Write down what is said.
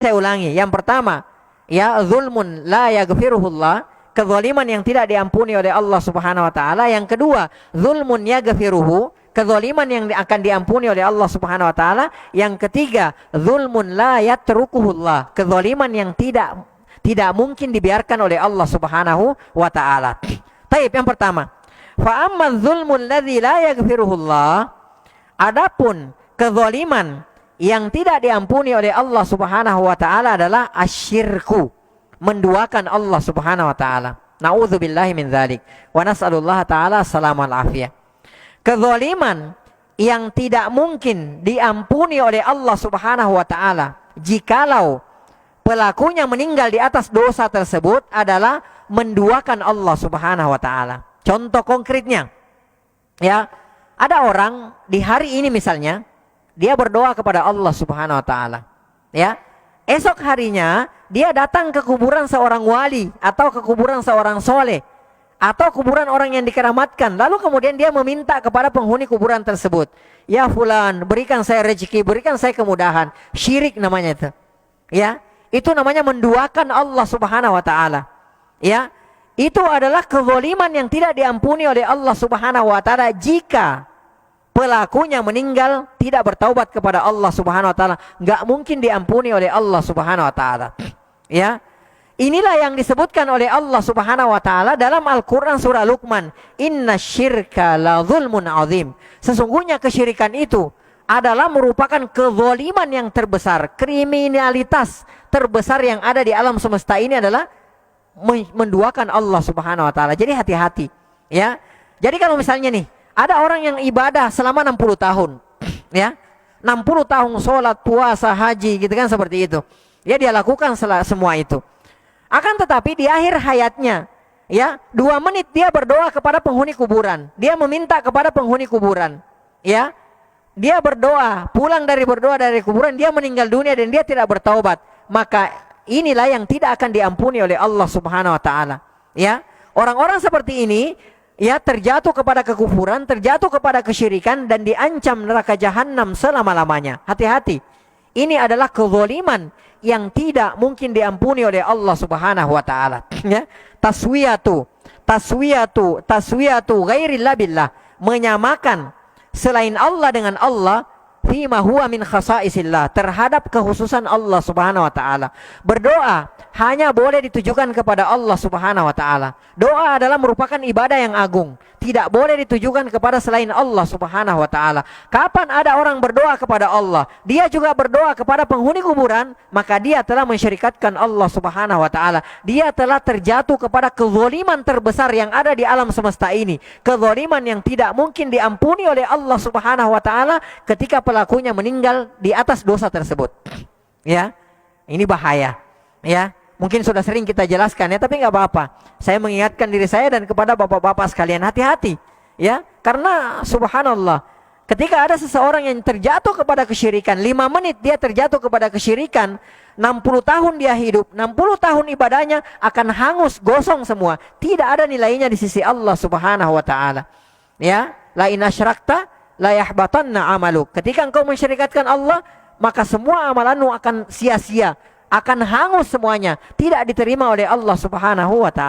Saya ulangi, yang pertama, ya, zulmun la yaghfiruhullah, kezaliman yang tidak diampuni oleh Allah Subhanahu wa taala. Yang kedua, zulmun yaghfiruhu, kezaliman yang akan diampuni oleh Allah Subhanahu wa taala. Yang ketiga, zulmun la yatrukuhullah, kezaliman yang tidak mungkin dibiarkan oleh Allah Subhanahu wa taala. Taib, yang pertama, fa amma zulmul ladzi la yaghfiruhullah, adapun kezaliman yang tidak diampuni oleh Allah Subhanahu wa taala adalah asyirku, menduakan Allah Subhanahu wa taala. Nauzubillahi min dzalik wa nas'alullah taala salamah wal afiyah. Kezaliman yang tidak mungkin diampuni oleh Allah Subhanahu wa taala jikalau pelakunya meninggal di atas dosa tersebut adalah menduakan Allah Subhanahu wa taala. Contoh konkretnya, ya, ada orang di hari ini misalnya dia berdoa kepada Allah Subhanahu wa taala. Ya. Esok harinya dia datang ke kuburan seorang wali atau ke kuburan seorang soleh atau kuburan orang yang dikeramatkan. Lalu kemudian dia meminta kepada penghuni kuburan tersebut, "Ya fulan, berikan saya rezeki, berikan saya kemudahan." Syirik namanya itu. Ya. Itu namanya menduakan Allah Subhanahu wa taala. Ya. Itu adalah kezaliman yang tidak diampuni oleh Allah Subhanahu wa taala jika pelakunya meninggal tidak bertaubat kepada Allah Subhanahu wa taala, enggak mungkin diampuni oleh Allah Subhanahu wa taala. Ya. Inilah yang disebutkan oleh Allah Subhanahu wa taala dalam Al-Qur'an surah Luqman, "Innasyirka la zulmun azim." Sesungguhnya kesyirikan itu adalah merupakan kezaliman yang terbesar, kriminalitas terbesar yang ada di alam semesta ini adalah menduakan Allah Subhanahu wa taala. Jadi hati-hati, ya. Jadi kalau misalnya nih ada orang yang ibadah selama 60 tahun, ya, 60 tahun sholat, puasa, haji, gitu kan, seperti itu. Ya, dia lakukan semua itu. Akan tetapi di akhir hayatnya, ya, 2 menit dia berdoa kepada penghuni kuburan. Dia meminta kepada penghuni kuburan, ya. Dia berdoa, pulang dari berdoa dari kuburan, dia meninggal dunia dan dia tidak bertaubat. Maka inilah yang tidak akan diampuni oleh Allah Subhanahu wa taala. Ya, orang-orang seperti ini, ya, terjatuh kepada kekufuran, terjatuh kepada kesyirikan dan diancam neraka jahanam selama-lamanya. Hati-hati. Ini adalah kezaliman yang tidak mungkin diampuni oleh Allah Subhanahu wa taala. Ya. Taswiyatu ghairillah billah, menyamakan selain Allah dengan Allah fima huwa min khasaisillah, terhadap kekhususan Allah Subhanahu wa taala. Berdoa hanya boleh ditujukan kepada Allah Subhanahu wa taala. Doa adalah merupakan ibadah yang agung, tidak boleh ditujukan kepada selain Allah Subhanahu wa taala. Kapan ada orang berdoa kepada Allah, dia juga berdoa kepada penghuni kuburan, maka dia telah mensyirikatkan Allah Subhanahu wa taala. Dia telah terjatuh kepada kezaliman terbesar yang ada di alam semesta ini, kezaliman yang tidak mungkin diampuni oleh Allah Subhanahu wa taala ketika pelakunya meninggal di atas dosa tersebut. Ya. Ini bahaya. Ya. Mungkin sudah sering kita jelaskan, ya, tapi nggak apa-apa. Saya mengingatkan diri saya dan kepada bapak-bapak sekalian, hati-hati, ya, karena subhanallah, ketika ada seseorang yang terjatuh kepada kesyirikan, 5 menit dia terjatuh kepada kesyirikan, 60 tahun dia hidup, 60 tahun ibadahnya akan hangus, gosong semua, tidak ada nilainya di sisi Allah Subhanahu wa taala. Ya, la in asyrakta la yahbatanna amaluk. Ketika engkau mensyirikatkan Allah, maka semua amalanmu akan sia-sia, akan hangus semuanya, tidak diterima oleh Allah Subhanahu wa taala.